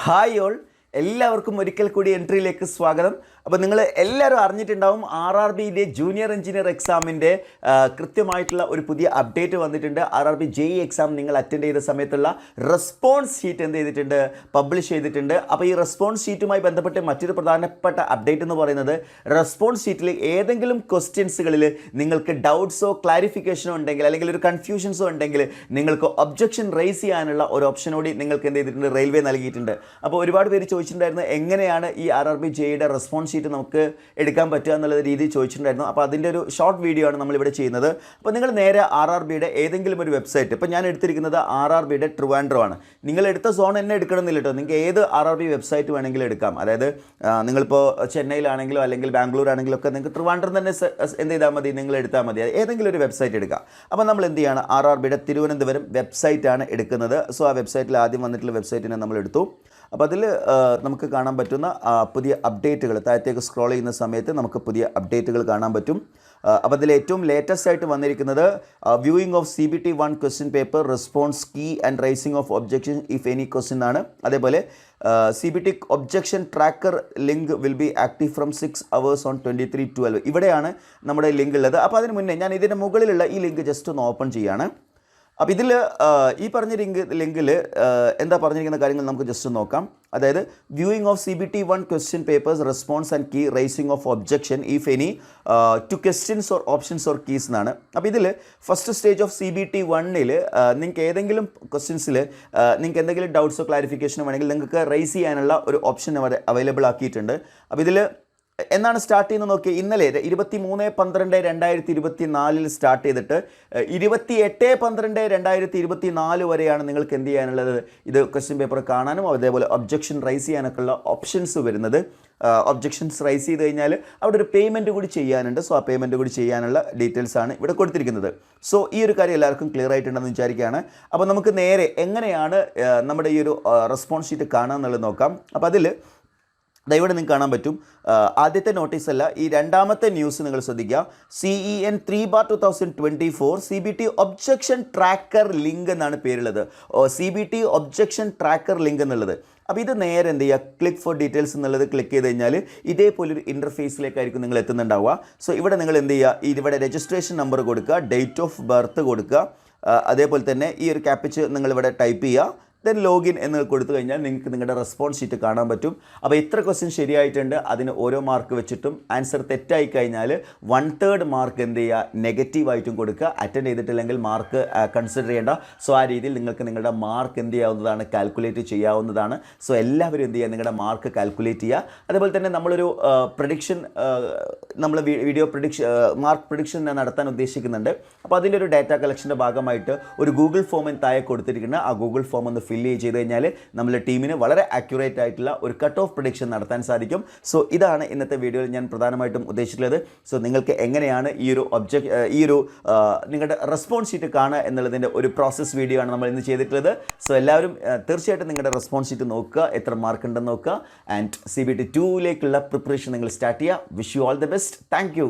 Hi all, എല്ലാവർക്കും ഒരിക്കൽ കൂടി എൻട്രിയിലേക്ക് സ്വാഗതം. അപ്പോൾ നിങ്ങൾ എല്ലാവരും അറിഞ്ഞിട്ടുണ്ടാവും RRBയുടെ ജൂനിയർ എഞ്ചിനീയർ എക്സാമിൻ്റെ കൃത്യമായിട്ടുള്ള ഒരു പുതിയ അപ്ഡേറ്റ് വന്നിട്ടുണ്ട്. RRB JEE എക്സാം നിങ്ങൾ അറ്റൻഡ് ചെയ്ത സമയത്തുള്ള റെസ്പോൺസ് ഷീറ്റ് എന്ത് ചെയ്തിട്ടുണ്ട്, പബ്ലിഷ് ചെയ്തിട്ടുണ്ട്. അപ്പോൾ ഈ റെസ്പോൺസ് ഷീറ്റുമായി ബന്ധപ്പെട്ട് മറ്റൊരു പ്രധാനപ്പെട്ട അപ്ഡേറ്റ് എന്ന് പറയുന്നത്, റെസ്പോൺസ് ഷീറ്റിൽ ഏതെങ്കിലും ക്വസ്റ്റ്യൻസുകളിൽ നിങ്ങൾക്ക് ഡൗട്ട്സോ ക്ലാരിഫിക്കേഷനോ ഉണ്ടെങ്കിൽ അല്ലെങ്കിൽ ഒരു കൺഫ്യൂഷൻസോ ഉണ്ടെങ്കിൽ നിങ്ങൾക്ക് ഒബ്ജക്ഷൻ റേസ് ചെയ്യാനുള്ള ഒരു ഓപ്ഷൻ കൂടി നിങ്ങൾക്ക് എന്ത് ചെയ്തിട്ടുണ്ട്, റെയിൽവേ നൽകിയിട്ടുണ്ട്. അപ്പോൾ ഒരുപാട് പേര് ചോദിച്ചിട്ടുണ്ടായിരുന്നു എങ്ങനെയാണ് ഈ RRB JEEയുടെ റെസ്പോൺസ് ഷീറ്റ് നമുക്ക് എടുക്കാൻ പറ്റുക എന്നുള്ള രീതിയിൽ ചോദിച്ചിട്ടുണ്ടായിരുന്നു. അപ്പോൾ അതിൻ്റെ ഒരു ഷോർട്ട് വീഡിയോ ആണ് നമ്മളിവിടെ ചെയ്യുന്നത്. അപ്പോൾ നിങ്ങൾ നേരെ RRBയുടെ ഏതെങ്കിലും ഒരു വെബ്സൈറ്റ്, ഇപ്പോൾ ഞാൻ എടുത്തിരിക്കുന്നത് RRBയുടെ ട്രിവാൻഡ്രം ആണ്. നിങ്ങൾ എടുത്ത സോൺ തന്നെ എടുക്കണമെന്നില്ല കേട്ടോ, നിങ്ങൾക്ക് ഏത് RRB വെബ്സൈറ്റ് വേണമെങ്കിലും എടുക്കാം. അതായത് നിങ്ങളിപ്പോൾ ചെന്നൈയിലാണെങ്കിലോ അല്ലെങ്കിൽ ബാംഗ്ലൂർ ആണെങ്കിലോ ഒക്കെ നിങ്ങൾക്ക് ട്രിവാൻഡ്രം തന്നെ എന്ത് ചെയ്താൽ മതി, നിങ്ങൾ എടുത്താൽ മതി. ഏതെങ്കിലും ഒരു വെബ്സൈറ്റ് എടുക്കുക. അപ്പോൾ നമ്മൾ എന്ത് ചെയ്യണം, RRBയുടെ തിരുവനന്തപുരം വെബ്സൈറ്റാണ് എടുക്കുന്നത്. സോ ആ വെബ്സൈറ്റിൽ ആദ്യം വന്നിട്ടുള്ള വെബ്സൈറ്റിനെ നമ്മൾ എടുത്തു. അപ്പോൾ അതിൽ നമുക്ക് കാണാൻ പറ്റുന്ന പുതിയ അപ്ഡേറ്റുകൾ, താഴത്തേക്ക് സ്ക്രോൾ ചെയ്യുന്ന സമയത്ത് നമുക്ക് പുതിയ അപ്ഡേറ്റുകൾ കാണാൻ പറ്റും. അപ്പോൾ അതിൽ ഏറ്റവും ലേറ്റസ്റ്റ് ആയിട്ട് വന്നിരിക്കുന്നത് viewing of CBT 1 question paper, response key and raising of objection if any question ആണ്. അതേപോലെ CBT objection tracker link will be active from 6 hours on 23/12. ഇവിടെയാണ് നമ്മുടെ ലിങ്ക് ഉള്ളത്. അപ്പോൾ അതിന് മുന്നേ ഞാൻ ഇതിൻ്റെ മുകളിലുള്ള ഈ ലിങ്ക് ജസ്റ്റ് ഒന്ന് ഓപ്പൺ ചെയ്യുകയാണ്. അപ്പോൾ ഇതിൽ ഈ പറഞ്ഞ ലിങ്കിൽ എന്താ പറഞ്ഞിരിക്കുന്ന കാര്യങ്ങൾ നമുക്ക് ജസ്റ്റ് നോക്കാം. അതായത് viewing of CBT 1 question papers, response and key, raising of objection if any to questions or options or keys എന്നാണ്. അപ്പോൾ ഇതിൽ ഫസ്റ്റ് സ്റ്റേജ് ഓഫ് CBT 1-ൽ നിങ്ങൾക്ക് ഏതെങ്കിലും ക്വസ്റ്റ്യൻസിൽ നിങ്ങൾക്ക് എന്തെങ്കിലും ഡൗട്ട്സോ ക്ലാരിഫിക്കേഷനോ വേണമെങ്കിൽ നിങ്ങൾക്ക് റൈസ് ചെയ്യാനുള്ള ഒരു ഓപ്ഷൻ അവൈലബിൾ ആക്കിയിട്ടുണ്ട്. അപ്പോൾ ഇതിൽ എന്നാണ് സ്റ്റാർട്ട് ചെയ്യുന്നത് നോക്കി, ഇന്നലെ 23/12/2024 സ്റ്റാർട്ട് ചെയ്തിട്ട് 28/12/2024 വരെയാണ് നിങ്ങൾക്ക് എന്ത് ചെയ്യാനുള്ളത്, ഇത് ക്വസ്റ്റ്യൻ പേപ്പർ കാണാനും അതേപോലെ ഒബ്ജക്ഷൻ റൈസ് ചെയ്യാനൊക്കെ ഉള്ള ഓപ്ഷൻസ് വരുന്നത്. ഒബ്ജക്ഷൻസ് റൈസ് ചെയ്ത് കഴിഞ്ഞാൽ അവിടെ ഒരു പേയ്മെൻറ്റ് കൂടി ചെയ്യാനുണ്ട്. സോ ആ പേയ്മെൻറ്റ് കൂടി ചെയ്യാനുള്ള ഡീറ്റെയിൽസ് ആണ് ഇവിടെ കൊടുത്തിരിക്കുന്നത്. സോ ഈ ഒരു കാര്യം എല്ലാവർക്കും ക്ലിയർ ആയിട്ടുണ്ടെന്ന് വിചാരിക്കുകയാണ്. അപ്പോൾ നമുക്ക് നേരെ എങ്ങനെയാണ് നമ്മുടെ ഈ ഒരു റെസ്പോൺസ് ഷീറ്റ് കാണുക എന്നുള്ളത് നോക്കാം. അപ്പോൾ അതിൽ ഇവിടെ നിങ്ങൾക്ക് കാണാൻ പറ്റും. ആദ്യത്തെ നോട്ടീസ് അല്ല, ഈ രണ്ടാമത്തെ ന്യൂസ് നിങ്ങൾ ശ്രദ്ധിക്കുക. CEN 3/2024 CBT objection tracker link എന്നാണ് പേരുള്ളത്. CBT ഒബ്ജക്ഷൻ ട്രാക്കർ ലിങ്ക് എന്നുള്ളത്. അപ്പോൾ ഇത് നേരെ എന്ത് ചെയ്യുക, ക്ലിക്ക് ഫോർ ഡീറ്റെയിൽസ് എന്നുള്ളത് ക്ലിക്ക് ചെയ്ത് കഴിഞ്ഞാൽ ഇതേപോലൊരു ഇൻ്റർഫേസിലേക്കായിരിക്കും നിങ്ങൾ എത്തുന്നുണ്ടാവുക. സോ ഇവിടെ നിങ്ങൾ എന്ത് ചെയ്യുക, ഇവിടെ രജിസ്ട്രേഷൻ നമ്പർ കൊടുക്കുക, ഡേറ്റ് ഓഫ് ബർത്ത് കൊടുക്കുക, അതേപോലെ തന്നെ ഈ ഒരു ക്യാപ്ച നിങ്ങളിവിടെ ടൈപ്പ് ചെയ്യുക, ദെൻ ലോഗിൻ എന്ന് കൊടുത്തു കഴിഞ്ഞാൽ നിങ്ങൾക്ക് നിങ്ങളുടെ റെസ്പോൺസ് ഷീറ്റ് കാണാൻ പറ്റും. അപ്പോൾ എത്ര ക്വസ്റ്റ്യൻ ശരിയായിട്ടുണ്ട് അതിന് ഓരോ മാർക്ക് വെച്ചിട്ടും, ആൻസർ തെറ്റായി കഴിഞ്ഞാൽ 1/3 മാർക്ക് എന്ത് ചെയ്യുക, നെഗറ്റീവായിട്ടും കൊടുക്കുക. അറ്റൻഡ് ചെയ്തിട്ടില്ലെങ്കിൽ മാർക്ക് കൺസിഡർ ചെയ്യേണ്ട. സോ ആ രീതിയിൽ നിങ്ങൾക്ക് നിങ്ങളുടെ മാർക്ക് എന്ത് ചെയ്യാവുന്നതാണ്, കാൽക്കുലേറ്റ് ചെയ്യാവുന്നതാണ്. സോ എല്ലാവരും എന്ത് ചെയ്യുക, നിങ്ങളുടെ മാർക്ക് കാൽക്കുലേറ്റ് ചെയ്യുക. അതേപോലെ തന്നെ നമ്മളൊരു പ്രഡിക്ഷൻ, നമ്മൾ വീഡിയോ മാർക്ക് പ്രഡിക്ഷൻ നടത്താൻ ഉദ്ദേശിക്കുന്നുണ്ട്. അപ്പോൾ അതിൻ്റെ ഒരു ഡാറ്റ കളക്ഷൻ്റെ ഭാഗമായിട്ട് ഒരു ഗൂഗിൾ ഫോം താഴെ കൊടുത്തിരിക്കുന്നത്. ആ ഗൂഗിൾ ഫോം ഒന്ന് ഫില്ല് ചെയ്ത് കഴിഞ്ഞാൽ നമ്മുടെ ടീമിന് വളരെ ആക്യുറേറ്റ് ആയിട്ടുള്ള ഒരു കട്ട് ഓഫ് പ്രഡിക്ഷൻ നടത്താൻ സാധിക്കും. സോ ഇതാണ് ഇന്നത്തെ വീഡിയോയിൽ ഞാൻ പ്രധാനമായിട്ടും ഉദ്ദേശിച്ചിട്ടുള്ളത്. സോ നിങ്ങൾക്ക് എങ്ങനെയാണ് ഈ ഒരു നിങ്ങളുടെ റെസ്പോൺസ് ഷീറ്റ് കാണുക എന്നുള്ളതിൻ്റെ ഒരു പ്രോസസ് വീഡിയോ ആണ് നമ്മൾ ഇന്ന് ചെയ്തിട്ടുള്ളത്. സോ എല്ലാവരും തീർച്ചയായിട്ടും നിങ്ങളുടെ റെസ്പോൺസ് ഷീറ്റ് നോക്കുക, എത്ര മാർക്ക് ഉണ്ടെന്ന് നോക്കുക. ആൻഡ് CBT 2-ലേക്കുള്ള പ്രിപ്പറേഷൻ നിങ്ങൾ സ്റ്റാർട്ട് ചെയ്യുക. Wish you all the best. Thank you.